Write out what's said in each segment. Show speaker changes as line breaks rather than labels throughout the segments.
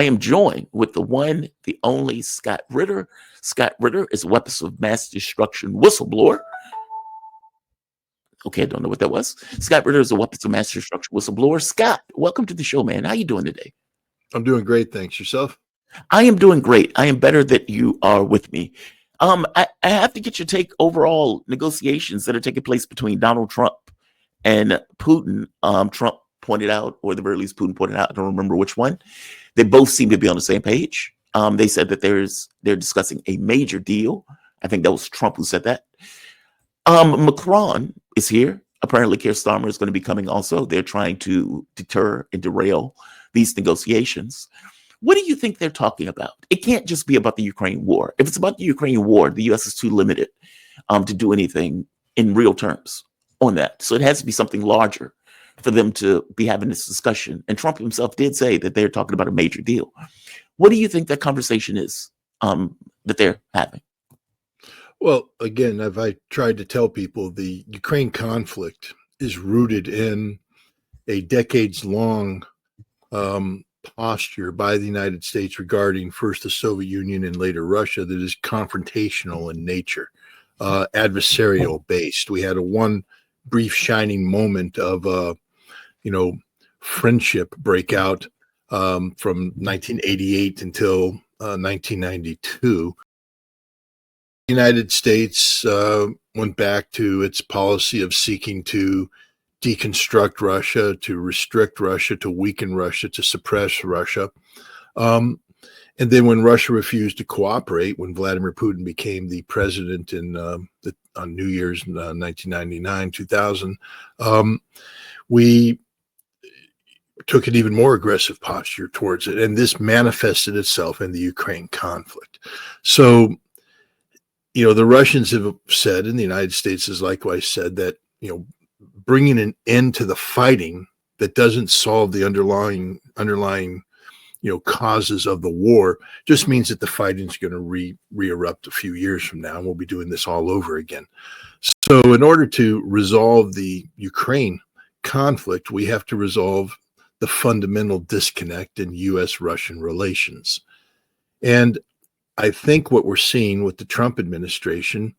I am joined with the one, the only Scott Ritter. Scott Ritter is a weapons of mass destruction whistleblower. Okay, I don't know what that was. Scott Ritter is a weapons of mass destruction whistleblower. Scott, welcome to the show, man. How you doing today?
I'm doing great, thanks. Yourself?
I am doing great. I am better that you are with me. I have to get your take overall negotiations that are taking place between Donald Trump and Putin. Trump pointed out, or at the very least Putin pointed out, I don't remember which one. They both seem to be on the same page. They said that they're discussing a major deal. I think that was Trump who said that. Macron is here. Apparently, Keir Starmer is going to be coming also. They're trying to deter and derail these negotiations. What do you think they're talking about? It can't just be about the Ukraine war. If it's about the Ukraine war, the U.S. is too limited to do anything in real terms on that. So it has to be something larger for them to be having this discussion. And Trump himself did say that they're talking about a major deal. What do you think that conversation is that they're having?
Well, again, as I tried to tell people, the Ukraine conflict is rooted in a decades-long posture by the United States regarding first the Soviet Union and later Russia that is confrontational in nature, adversarial based. We had one brief shining moment of friendship breakout from 1988 until 1992. The United States went back to its policy of seeking to deconstruct Russia, to restrict Russia, to weaken Russia, to suppress Russia. And then when Russia refused to cooperate, when Vladimir Putin became the president on New Year's 1999, 2000, we took an even more aggressive posture towards it. And this manifested itself in the Ukraine conflict. So, the Russians have said, and the United States has likewise said that, bringing an end to the fighting that doesn't solve the underlying causes of the war just means that the fighting is going to re-erupt a few years from now, and we'll be doing this all over again. So in order to resolve the Ukraine conflict, we have to resolve the fundamental disconnect in U.S.-Russian relations. And I think what we're seeing with the Trump administration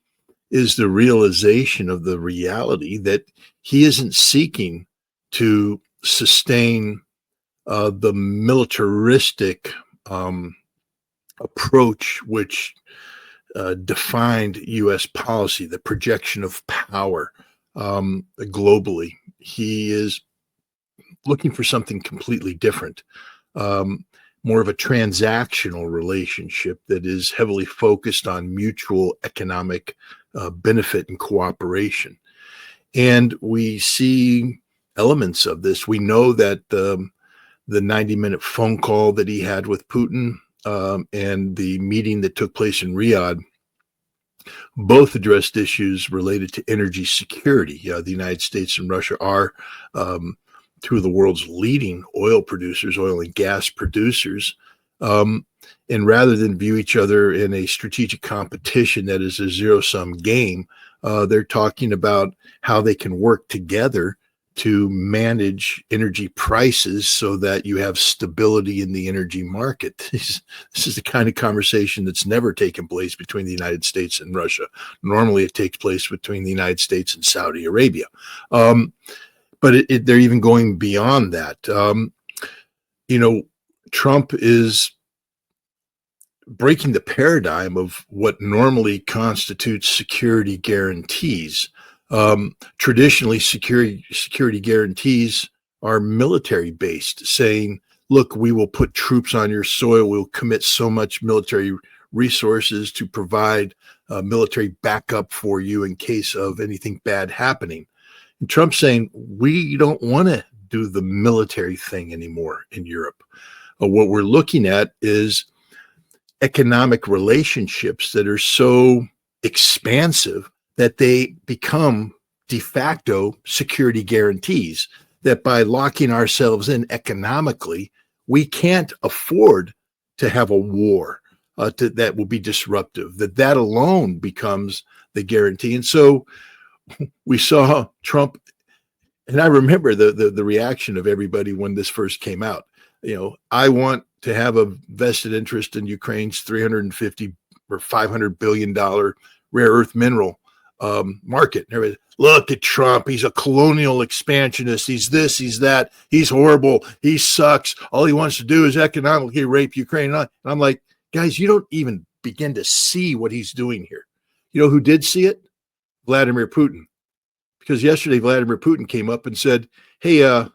is the realization of the reality that he isn't seeking to sustain the militaristic approach which defined U.S. policy, the projection of power globally. He is looking for something completely different, more of a transactional relationship that is heavily focused on mutual economic benefit and cooperation. And we see elements of this. We know that the 90-minute phone call that he had with Putin and the meeting that took place in Riyadh both addressed issues related to energy security. The United States and Russia are two of the world's leading oil producers, oil and gas producers. And rather than view each other in a strategic competition that is a zero-sum game, they're talking about how they can work together to manage energy prices so that you have stability in the energy market. This is the kind of conversation that's never taken place between the United States and Russia. Normally it takes place between the United States and Saudi Arabia. But they're even going beyond that. Trump is breaking the paradigm of what normally constitutes security guarantees. Traditionally, security guarantees are military-based, saying, look, we will put troops on your soil, we'll commit so much military resources to provide military backup for you in case of anything bad happening. And Trump's saying, we don't want to do the military thing anymore in Europe. What we're looking at is economic relationships that are so expansive that they become de facto security guarantees, that by locking ourselves in economically, we can't afford to have a war that will be disruptive, that alone becomes the guarantee. And so we saw Trump, and I remember the reaction of everybody when this first came out. I want to have a vested interest in Ukraine's 350 or $500 billion rare earth mineral market. Look at Trump. He's a colonial expansionist. He's this, he's that. He's horrible. He sucks. All he wants to do is economically rape Ukraine. And I'm like, guys, you don't even begin to see what he's doing here. You know who did see it? Vladimir Putin. Because yesterday, Vladimir Putin came up and said, hey,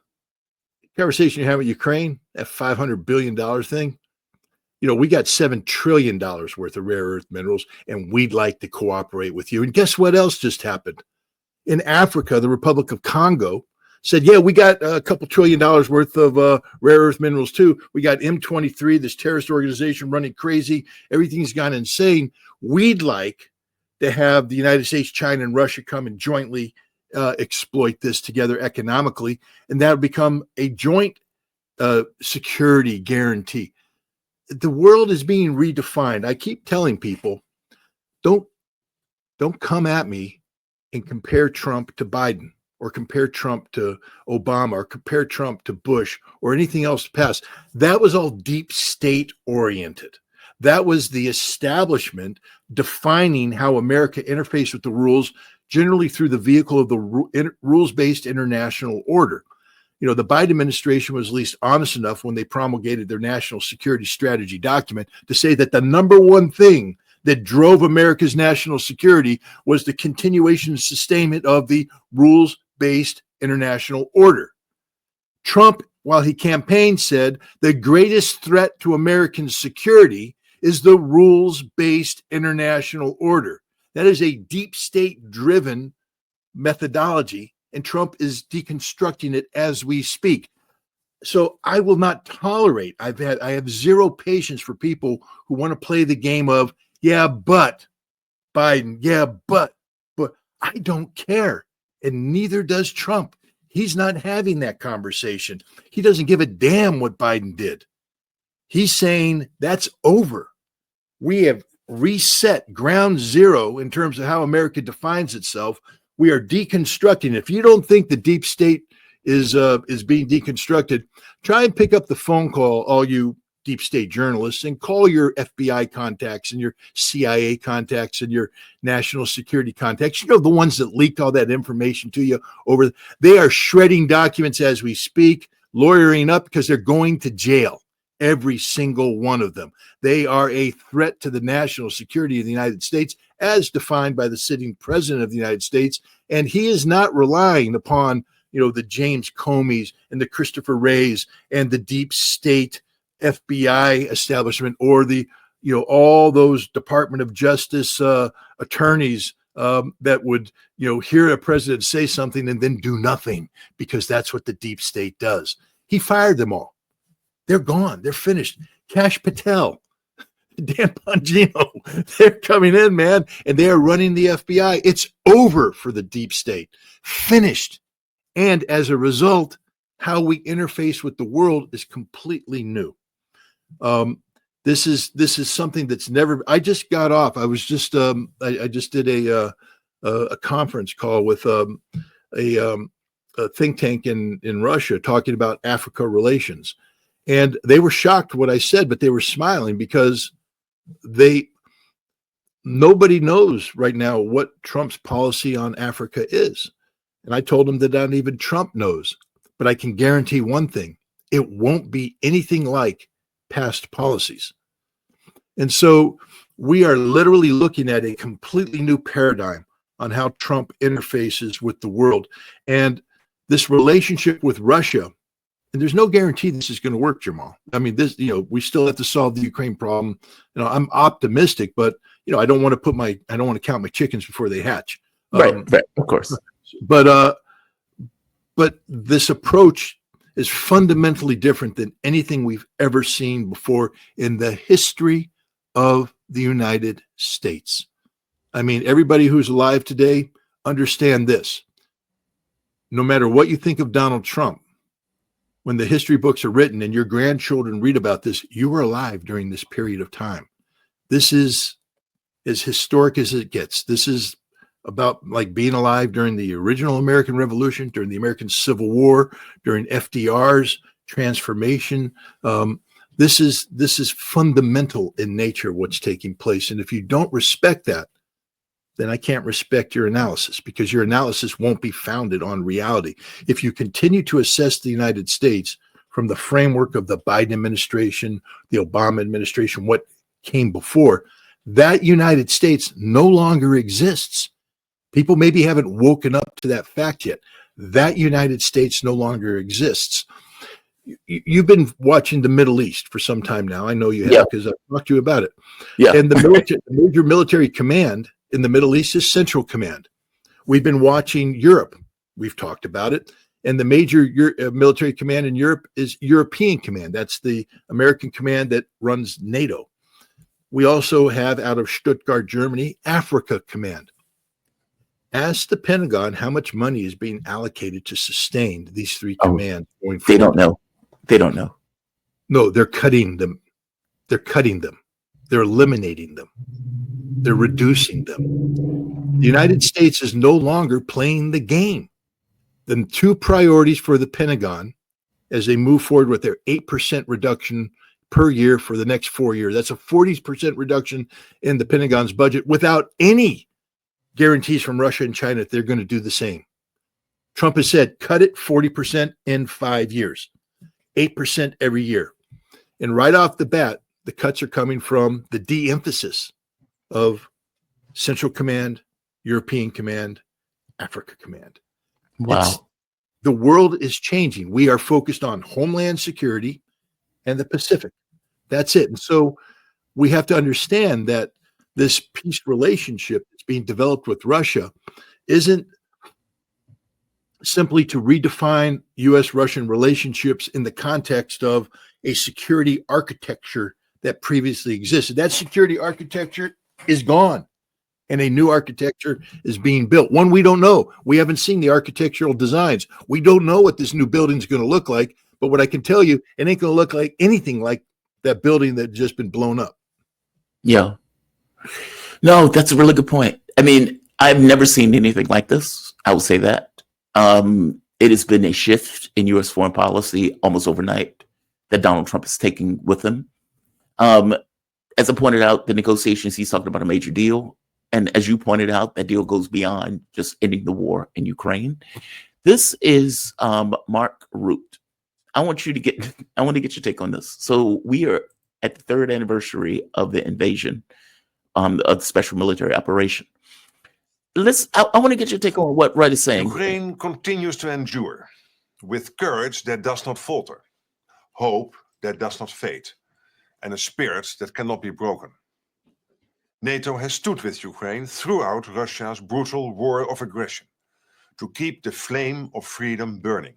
conversation you have with Ukraine, that $500 billion thing, we got $7 trillion worth of rare earth minerals, and we'd like to cooperate with you. And guess what else just happened? In Africa, the Republic of Congo said, yeah, we got a couple $1 trillion worth of rare earth minerals too. We got M23, this terrorist organization running crazy. Everything's gone insane. We'd like to have the United States, China, and Russia come and jointly exploit this together economically, and that would become a joint security guarantee. The world is being redefined. I keep telling people, don't come at me and compare Trump to Biden, or compare Trump to Obama, or compare Trump to Bush, or anything else past. That was all deep state oriented. That was the establishment defining how America interfaced with the rules, generally through the vehicle of the rules-based international order. The Biden administration was at least honest enough when they promulgated their national security strategy document to say that the number one thing that drove America's national security was the continuation and sustainment of the rules-based international order. Trump, while he campaigned, said the greatest threat to American security is the rules-based international order. That is a deep state-driven methodology, and Trump is deconstructing it as we speak. So I will not tolerate. I have zero patience for people who want to play the game of, yeah, but Biden, yeah, but I don't care. And neither does Trump. He's not having that conversation. He doesn't give a damn what Biden did. He's saying that's over. We have reset ground zero in terms of how America defines itself. We are deconstructing. If you don't think the deep state is being deconstructed, try and pick up the phone call, all you deep state journalists, and call your FBI contacts and your CIA contacts and your national security contacts. The ones that leaked all that information to you over. They are shredding documents as we speak, lawyering up, because they're going to jail. Every single one of them. They are a threat to the national security of the United States, as defined by the sitting president of the United States. And he is not relying upon, the James Comeys and the Christopher Wrays and the deep state FBI establishment, or the, all those Department of Justice attorneys that would, hear a president say something and then do nothing, because that's what the deep state does. He fired them all. They're gone. They're finished. Kash Patel, Dan Bongino, they're coming in, man, and they are running the FBI. It's over for the deep state. Finished. And as a result, how we interface with the world is completely new. This is something that's never. I just got off. I was just I just did a conference call with a think tank in Russia talking about Africa relations. And they were shocked what I said, but they were smiling because nobody knows right now what Trump's policy on Africa is. And I told them that not even Trump knows. But I can guarantee one thing: it won't be anything like past policies. And so we are literally looking at a completely new paradigm on how Trump interfaces with the world. And this relationship with Russia, and there's no guarantee this is going to work, Jamal. I mean, we still have to solve the Ukraine problem. I'm optimistic, but I don't want to count my chickens before they hatch.
Right, of course.
But this approach is fundamentally different than anything we've ever seen before in the history of the United States. I mean, everybody who's alive today understand this. No matter what you think of Donald Trump, when the history books are written and your grandchildren read about this, you were alive during this period of time. This is as historic as it gets. This is about like being alive during the original American Revolution, during the American Civil War, during FDR's transformation. This is fundamental in nature, what's taking place. And if you don't respect that, then I can't respect your analysis, because your analysis won't be founded on reality. If you continue to assess the United States from the framework of the Biden administration, the Obama administration, what came before, that United States no longer exists. People maybe haven't woken up to that fact yet. That United States no longer exists. You've been watching the Middle East for some time now. I know you have, because I've talked to you about it.
Yeah.
And the major military command in the Middle East is Central Command. We've been watching Europe. We've talked about it. And the major military command in Europe is European Command. That's the American command that runs NATO. We also have, out of Stuttgart, Germany, Africa Command. Ask the Pentagon how much money is being allocated to sustain these three commands going forward.
They don't know. They don't know.
No, they're cutting them. They're cutting them. They're eliminating them. They're reducing them. The United States is no longer playing the game. The two priorities for the Pentagon as they move forward with their 8% reduction per year for the next 4 years. That's a 40% reduction in the Pentagon's budget without any guarantees from Russia and China that they're going to do the same. Trump has said, cut it 40% in 5 years, 8% every year. And right off the bat, the cuts are coming from the de-emphasis of Central Command, European Command, Africa Command.
Wow.
The world is changing. We are focused on homeland security and the Pacific. That's it. And so we have to understand that this peace relationship that's being developed with Russia isn't simply to redefine U.S.-Russian relationships in the context of a security architecture that previously existed. That security architecture is gone, and a new architecture is being built. One we don't know. We haven't seen the architectural designs. We don't know what this new building is going to look like, but what I can tell you, it ain't going to look like anything like that building that just been blown up.
Yeah. No, that's a really good point. I mean, I've never seen anything like this. I will say that. It has been a shift in U.S. foreign policy almost overnight that Donald Trump is taking with him. As I pointed out, the negotiations, he's talking about a major deal. And as you pointed out, that deal goes beyond just ending the war in Ukraine. This is Mark Root. I want to get your take on this. So we are at the 3rd anniversary of the invasion of the special military operation. I want to get your take on what Rudd is saying.
Ukraine continues to endure with courage that does not falter, hope that does not fade, and a spirit that cannot be broken. NATO has stood with Ukraine throughout Russia's brutal war of aggression to keep the flame of freedom burning.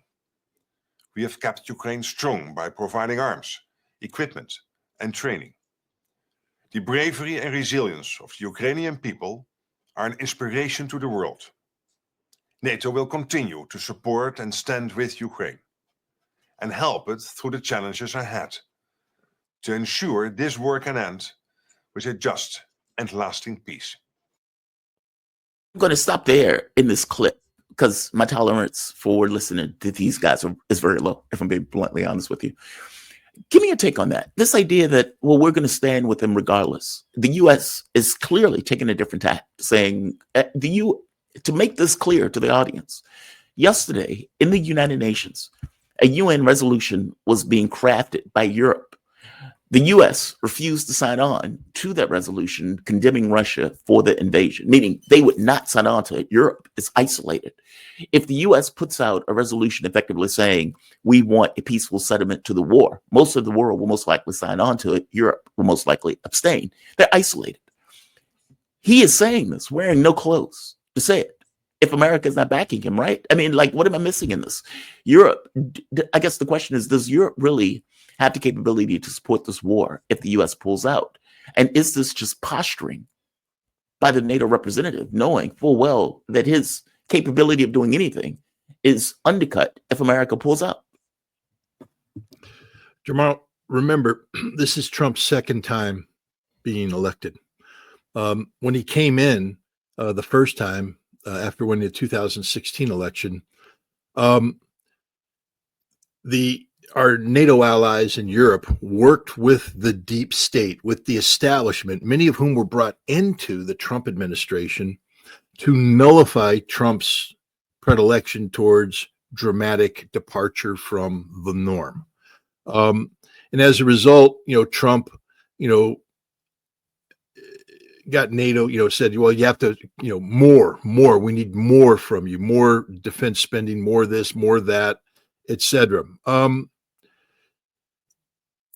We have kept Ukraine strong by providing arms, equipment, and training. The bravery and resilience of the Ukrainian people are an inspiration to the world. NATO will continue to support and stand with Ukraine and help it through the challenges ahead to ensure this war can end with a just and lasting peace.
I'm going to stop there in this clip because my tolerance for listening to these guys is very low, if I'm being bluntly honest with you. Give me a take on that. This idea that, well, we're going to stand with them regardless. The U.S. is clearly taking a different tack, saying to make this clear to the audience. Yesterday, in the United Nations, a UN resolution was being crafted by Europe. The U.S. refused to sign on to that resolution condemning Russia for the invasion, meaning they would not sign on to it. Europe is isolated. If the U.S. puts out a resolution effectively saying we want a peaceful settlement to the war, most of the world will most likely sign on to it. Europe will most likely abstain. They're isolated. He is saying this, wearing no clothes to say it. If America is not backing him, right? I mean, like, what am I missing in this? Europe, I guess the question is, does Europe really have the capability to support this war if the U.S. pulls out? And is this just posturing by the NATO representative, knowing full well that his capability of doing anything is undercut if America pulls out?
Jamal, remember, this is Trump's second time being elected. When he came in the first time, after winning the 2016 election, the our NATO allies in Europe worked with the deep state, with the establishment, many of whom were brought into the Trump administration to nullify Trump's predilection towards dramatic departure from the norm. And as a result, Trump, got NATO, said, well, you have to, more, we need more from you, more defense spending, more this, more that, etc.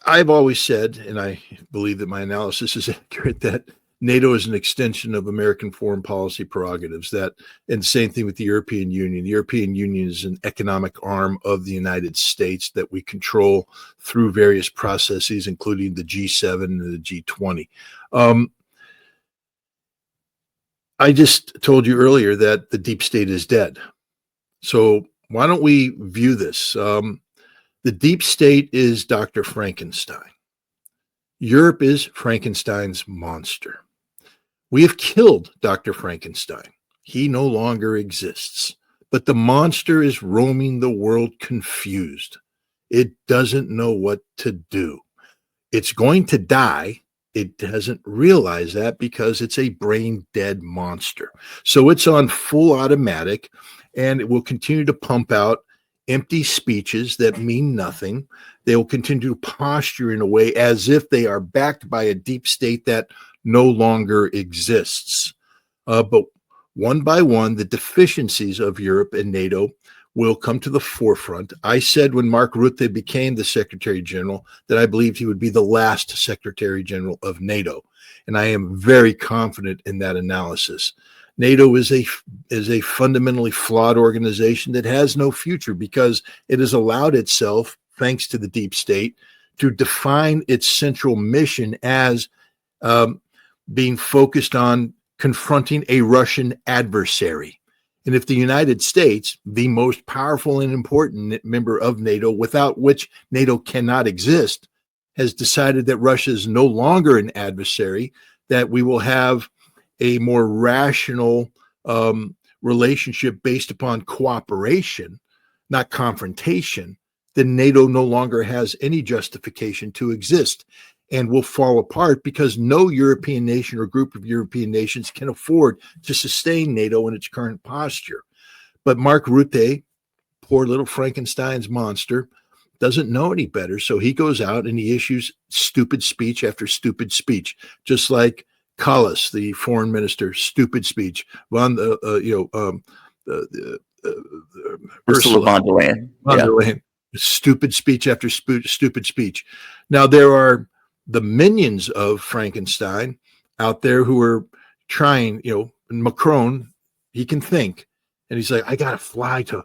I've always said, and I believe that my analysis is accurate, that NATO is an extension of American foreign policy prerogatives. And the same thing with the European Union. The European Union is an economic arm of the United States that we control through various processes, including the G7 and the G20. I just told you earlier that the deep state is dead. So why don't we view this? The deep state is Dr. Frankenstein. Europe is Frankenstein's monster. We have killed Dr. Frankenstein. He no longer exists. But the monster is roaming the world confused. It doesn't know what to do. It's going to die. It doesn't realize that because it's a brain dead monster. So it's on full automatic, and it will continue to pump out empty speeches that mean nothing. They will continue to posture in a way as if they are backed by a deep state that no longer exists. But one by one, the deficiencies of Europe and NATO will come to the forefront. I said when Mark Rutte became the Secretary General that I believed he would be the last Secretary General of NATO. And I am very confident in that analysis. NATO is a fundamentally flawed organization that has no future because it has allowed itself, thanks to the deep state, to define its central mission as being focused on confronting a Russian adversary. And if the United States, the most powerful and important member of NATO, without which NATO cannot exist, has decided that Russia is no longer an adversary, that we will have a more rational relationship based upon cooperation, not confrontation, then NATO no longer has any justification to exist and will fall apart because no European nation or group of European nations can afford to sustain NATO in its current posture. But Mark Rutte, poor little Frankenstein's monster, doesn't know any better. So he goes out and he issues stupid speech after stupid speech, just like Kallas, the foreign minister, stupid speech. Ursula
von der Leyen.
Stupid speech after stupid speech. Now, there are the minions of Frankenstein out there who are trying, Macron, he can think. And he's like, I got to fly to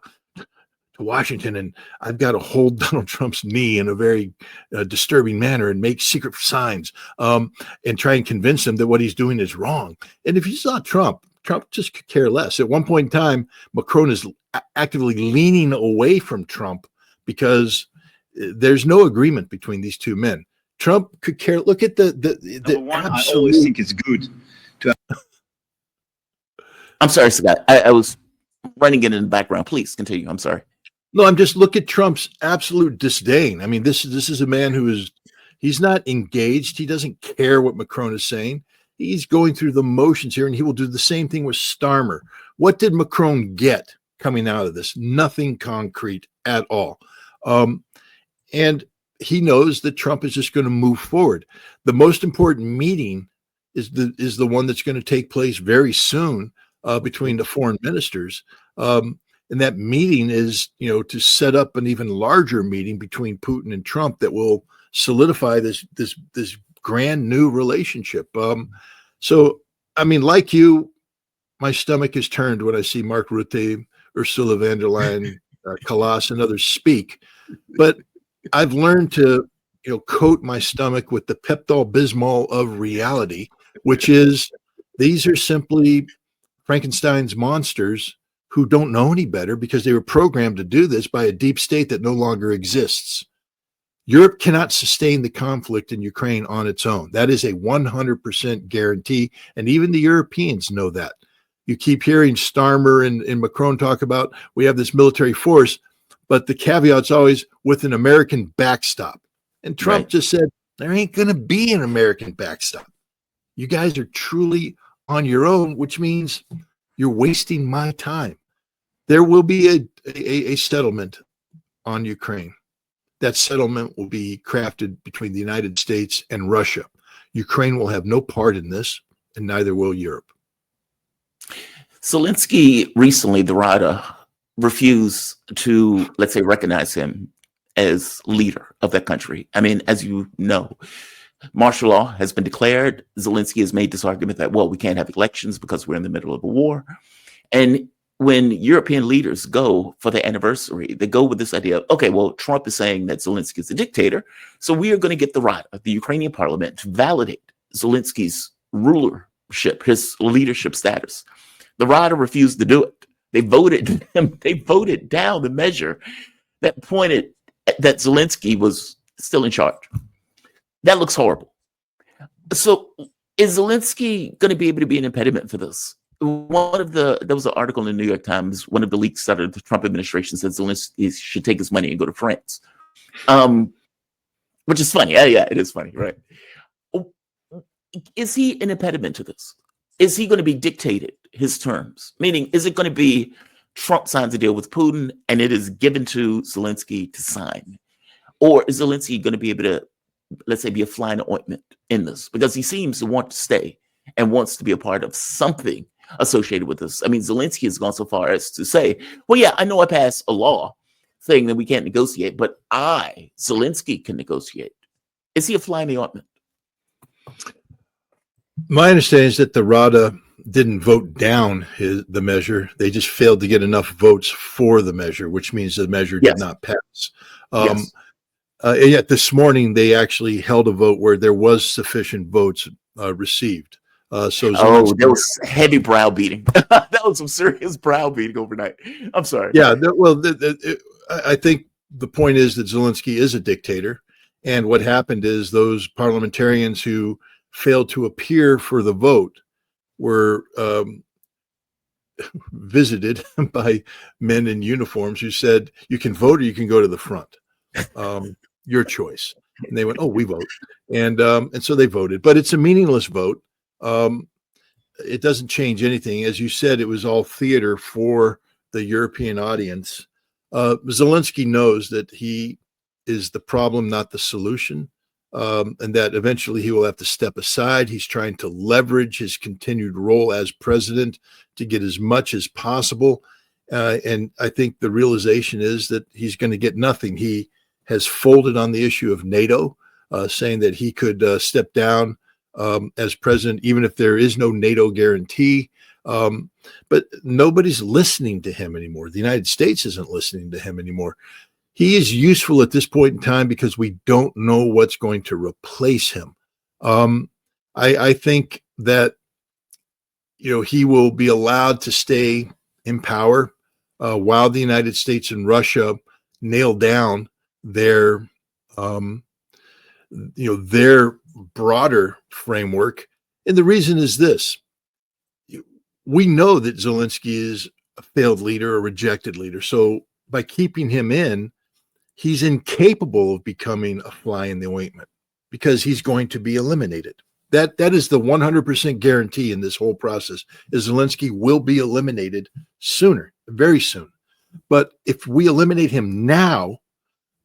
Washington and I've got to hold Donald Trump's knee in a very disturbing manner and make secret signs and try and convince him that what he's doing is wrong. And if you saw Trump just could care less. At one point in time, Macron is actively leaning away from Trump because there's no agreement between these two men. Trump could care. Look at the
one, I always think it's good to.
I'm sorry, Scott. I was running it in the background. Please continue. I'm sorry.
No, I'm just look at Trump's absolute disdain. I mean, this is a man he's not engaged. He doesn't care what Macron is saying. He's going through the motions here, and he will do the same thing with Starmer. What did Macron get coming out of this? Nothing concrete at all. And he knows that Trump is just going to move forward. The most important meeting is the one that's going to take place very soon between the foreign ministers. And that meeting is, to set up an even larger meeting between Putin and Trump that will solidify this grand new relationship. So, I mean, like you, my stomach is turned when I see Mark Rutte, Ursula von der Leyen, Kallas, and others speak. But I've learned to, coat my stomach with the Pepto-Bismol of reality, which is these are simply Frankenstein's monsters who don't know any better because they were programmed to do this by a deep state that no longer exists. Europe cannot sustain the conflict in Ukraine on its own. That is a 100% guarantee, and even the Europeans know that. You keep hearing Starmer and Macron talk about we have this military force. but the caveat's always with an American backstop. And Trump
Right.
just said, there ain't going to be an American backstop. You guys are truly on your own, which means you're wasting my time. There will be a settlement on Ukraine. That settlement will be crafted between the United States and Russia. Ukraine will have no part in this, and neither will Europe.
Zelensky recently, the Rada, refused to, let's say, recognize him as leader of that country. I mean, as you know, martial law has been declared. Zelensky has made this argument that, well, we can't have elections because we're in the middle of a war. And when European leaders go for the anniversary, they go with this idea of, okay, well, Trump is saying that Zelensky is a dictator, so we are going to get the Rada, the Ukrainian parliament, to validate Zelensky's rulership, his leadership status. The Rada refused to do it. They voted down the measure that pointed that Zelensky was still in charge. That looks horrible. So is Zelensky going to be able to be an impediment for this? There was an article in the New York Times, one of the leaks out of the Trump administration said Zelensky should take his money and go to France. Which is funny. Yeah, it is funny, right? Is he an impediment to this? Is he going to be dictated his terms? Meaning, is it going to be Trump signs a deal with Putin and it is given to Zelensky to sign? Or is Zelensky going to be able to, let's say, be a fly in the ointment in this? Because he seems to want to stay and wants to be a part of something associated with this. I mean, Zelensky has gone so far as to say, well, yeah, I know I passed a law saying that we can't negotiate, but Zelensky, can negotiate. Is he a fly in the ointment?
My understanding is that the Rada didn't vote down the measure. They just failed to get enough votes for the measure, which means the measure did not pass.
Yes.
Yet this morning, they actually held a vote where there was sufficient votes received. So
there was heavy browbeating. That was some serious browbeating overnight. I'm sorry.
Yeah, I think the point is that Zelensky is a dictator. And what happened is those parliamentarians who failed to appear for the vote were visited by men in uniforms who said, you can vote or you can go to the front. Your choice. And they went, oh, we vote. And so they voted. But it's a meaningless vote. It doesn't change anything. As you said, it was all theater for the European audience. Zelensky knows that he is the problem, not the solution, and that eventually he will have to step aside. He's trying to leverage his continued role as president to get as much as possible. And I think the realization is that he's going to get nothing. He has folded on the issue of NATO, saying that he could step down as president, even if there is no NATO guarantee. But nobody's listening to him anymore. The United States isn't listening to him anymore. He is useful at this point in time because we don't know what's going to replace him. I think that, he will be allowed to stay in power while the United States and Russia nail down their broader framework. And the reason is this. We know that Zelensky is a failed leader, a rejected leader. So by keeping him in, he's incapable of becoming a fly in the ointment because he's going to be eliminated. That is the 100% guarantee in this whole process, is Zelensky will be eliminated sooner, very soon. But if we eliminate him now,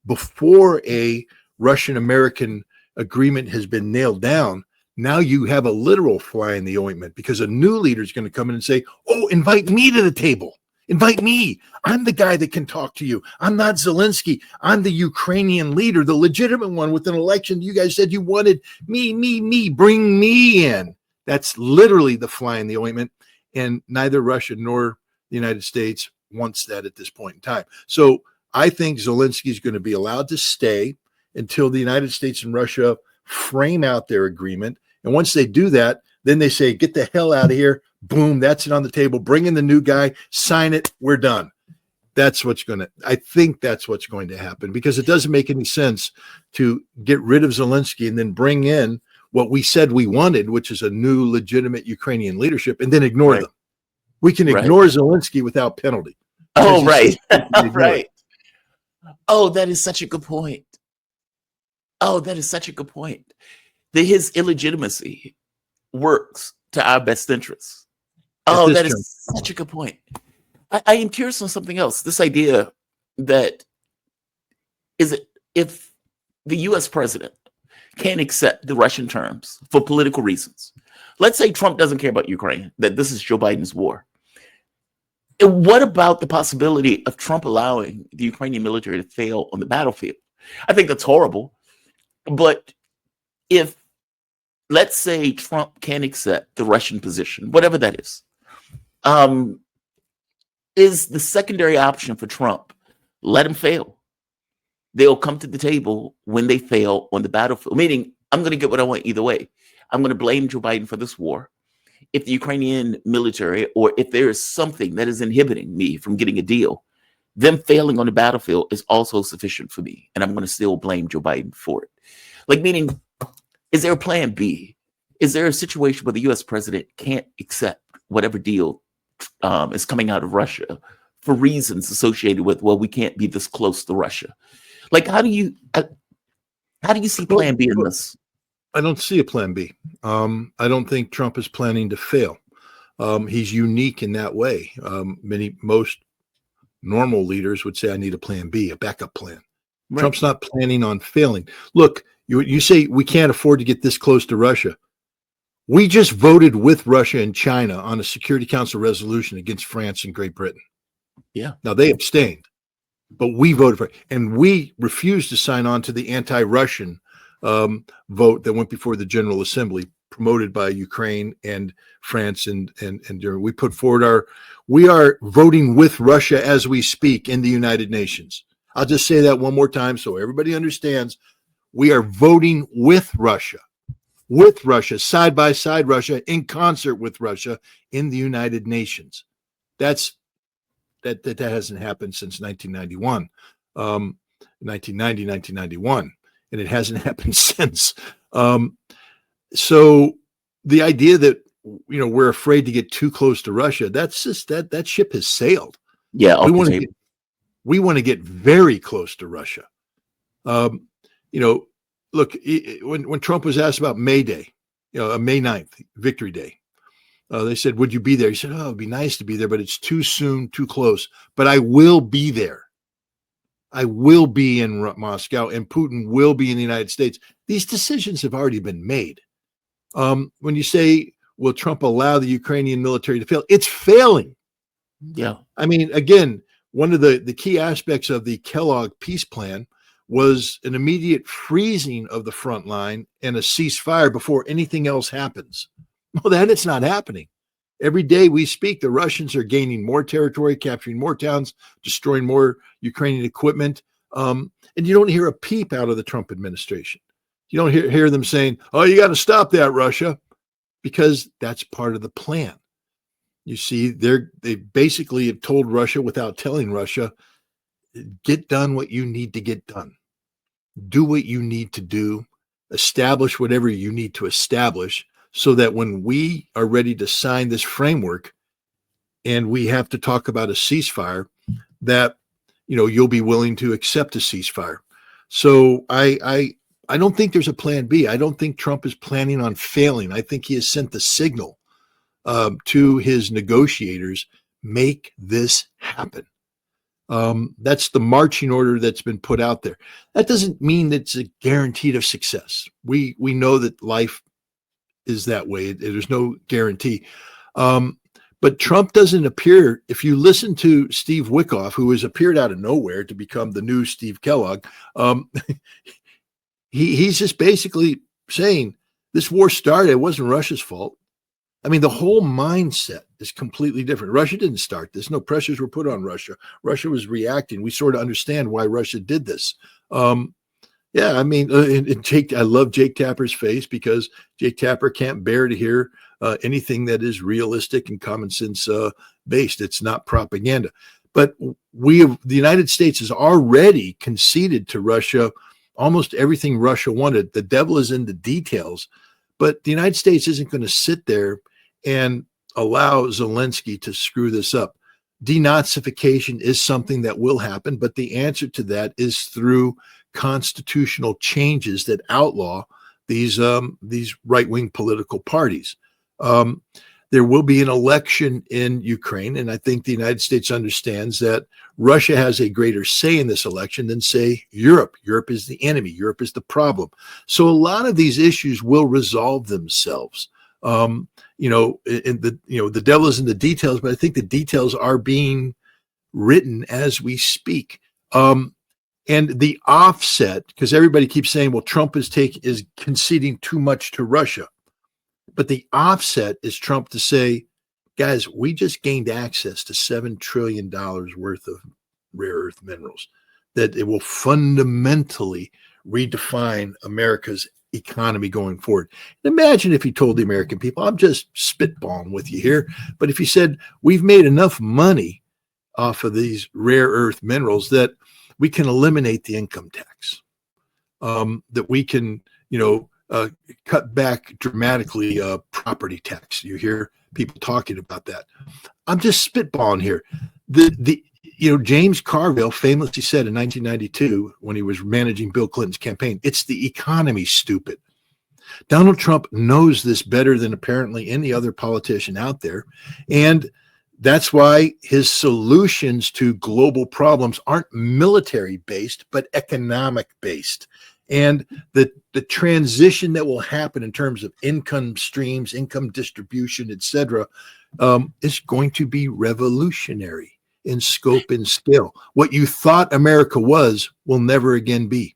before a Russian-American agreement has been nailed down, now you have a literal fly in the ointment because a new leader is going to come in and say, oh, invite me to the table. Invite me. I'm the guy that can talk to you. I'm not Zelensky. I'm the Ukrainian leader, the legitimate one with an election. You guys said you wanted me. Bring me in. That's literally the fly in the ointment. And neither Russia nor the United States wants that at this point in time. So I think Zelensky is going to be allowed to stay until the United States and Russia frame out their agreement. And once they do that, then they say, get the hell out of here. Boom, that's it on the table. Bring in the new guy, sign it, we're done. I think that's what's going to happen, because it doesn't make any sense to get rid of Zelensky and then bring in what we said we wanted, which is a new legitimate Ukrainian leadership, and then ignore them. We can ignore Zelensky without penalty.
Oh, right. Right. Oh, that is such a good point. Oh, that is such a good point. That his illegitimacy works to our best interests.
At
Oh,
this
that
juncture.
is such a good point. I am curious on something else. This idea that is it if the US president can't accept the Russian terms for political reasons. Let's say Trump doesn't care about Ukraine, that this is Joe Biden's war. And what about the possibility of Trump allowing the Ukrainian military to fail on the battlefield? I think that's horrible. But if, let's say, Trump can't accept the Russian position, whatever that is the secondary option for Trump, let him fail. They'll come to the table when they fail on the battlefield, meaning I'm going to get what I want either way. I'm going to blame Joe Biden for this war. If the Ukrainian military, or if there is something that is inhibiting me from getting a deal, them failing on the battlefield is also sufficient for me. And I'm going to still blame Joe Biden for it. Like, meaning, is there a plan B? Is there a situation where the US president can't accept whatever deal is coming out of Russia for reasons associated with, well, we can't be this close to Russia? Like, how do you see plan B in this?
I don't see a plan B. I don't think Trump is planning to fail. He's unique in that way. Most normal leaders would say, I need a plan B, a backup plan. Right. Trump's not planning on failing. Look, you say we can't afford to get this close to Russia. We just voted with Russia and China on a Security Council resolution against France and Great Britain.
Yeah.
Now, they abstained, but we voted for it. And we refused to sign on to the anti-Russian vote that went before the General Assembly, promoted by Ukraine and France and we put forward we are voting with Russia as we speak in the United Nations. I'll just say that one more time so everybody understands. We are voting with Russia, side by side Russia, in concert with Russia in the United Nations. That hasn't happened since 1991, 1990, 1991. And it hasn't happened since. So the idea that we're afraid to get too close to Russia, that's just that ship has sailed.
Yeah,
we want to get very close to Russia. Look, when Trump was asked about May Day, May 9th, Victory Day, they said, "Would you be there?" He said, "Oh, it'd be nice to be there, but it's too soon, too close. But I will be there. I will be in Moscow, and Putin will be in the United States." These decisions have already been made. When you say, will Trump allow the Ukrainian military to fail? It's failing.
Yeah.
I mean, again, one of the key aspects of the Kellogg peace plan was an immediate freezing of the front line and a ceasefire before anything else happens. Well, that it's not happening. Every day we speak, the Russians are gaining more territory, capturing more towns, destroying more Ukrainian equipment. And you don't hear a peep out of the Trump administration. You don't hear them saying, "Oh, you got to stop that, Russia," because that's part of the plan. You see, they basically have told Russia without telling Russia, get done what you need to get done. Do what you need to do. Establish whatever you need to establish, so that when we are ready to sign this framework and we have to talk about a ceasefire, that you'll be willing to accept a ceasefire. So I don't think there's a plan B. I don't think Trump is planning on failing. I think he has sent the signal to his negotiators, make this happen. That's the marching order that's been put out there. That doesn't mean that it's a guaranteed of success. We know that life is that way. There's no guarantee. But Trump doesn't appear, if you listen to Steve Wickoff, who has appeared out of nowhere to become the new Steve Kellogg, he's just basically saying this war started, it wasn't Russia's fault. I mean, the whole mindset is completely different. Russia didn't start this. No pressures were put on Russia. Russia was reacting. We sort of understand why Russia did this. Yeah, I mean, I love Jake Tapper's face, because Jake Tapper can't bear to hear anything that is realistic and common sense based. It's not propaganda. But the United States has already conceded to Russia almost everything Russia wanted. The devil is in the details. But the United States isn't going to sit there and allow Zelensky to screw this up. denazification is something that will happen, but the answer to that is through constitutional changes that outlaw these right-wing political parties. There will be an election in Ukraine, and I think the United States understands that Russia has a greater say in this election than, say, Europe. Europe is the enemy. Europe is the problem. So a lot of these issues will resolve themselves. The devil is in the details, but I think the details are being written as we speak. And the offset, because everybody keeps saying, well, Trump is conceding too much to Russia. But the offset is Trump to say, guys, we just gained access to $7 trillion worth of rare earth minerals, that it will fundamentally redefine America's economy going forward. Imagine if he told the American people, I'm just spitballing with you here, but if he said, we've made enough money off of these rare earth minerals that we can eliminate the income tax, that we can, cut back dramatically property tax. You hear people talking about that. I'm just spitballing here. James Carville famously said in 1992, when he was managing Bill Clinton's campaign, it's the economy, stupid. Donald Trump knows this better than apparently any other politician out there. And that's why his solutions to global problems aren't military based, but economic based. And the transition that will happen in terms of income streams, income distribution, et cetera, is going to be revolutionary in scope and scale. What you thought America was will never again be.